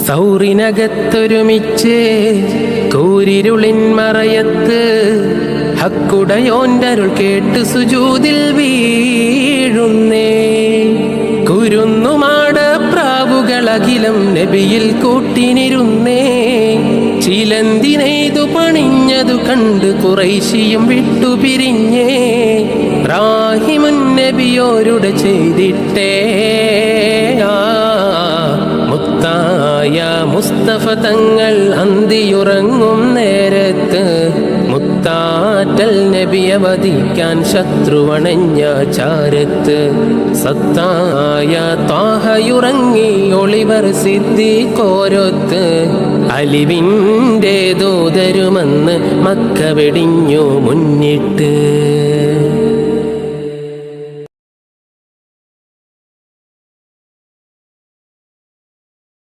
സൗറിനകത്തൊരുമിച്ച് കൂരിരുളിൻ മറയത്ത് ഹക്കുടയോൻ്റരുൾ കേട്ട് സുജൂദിൽ വീഴുന്നേ. കുരുന്നുമാട പ്രാവുകളകിലം നബിയിൽ കൂട്ടിനിരുന്നേ. ചിലന്തി നെയ്തു പണിഞ്ഞതു കണ്ട് ഖുറൈശിയും വിട്ടുപിരിഞ്ഞേ. റാഹിമുൻ നബിയോരുടെ ചെയ്തിട്ടേ മുത്തായ മുസ്തഫ തങ്ങൾ അന്തിയുറങ്ങും നേരത്ത് മുത്താറ്റൽ നബിയെ വധിക്കാൻ ശത്രുവണഞ്ഞ ചാരത്ത് സത്തായ ത്വാഹയുറങ്ങി ഒളിവർ സിദ്ദീഖോരൊത്ത് അലിവിൻ്റെ ദൂതരുമെന്ന് മക്ക വെടിഞ്ഞു മുന്നിട്ട്.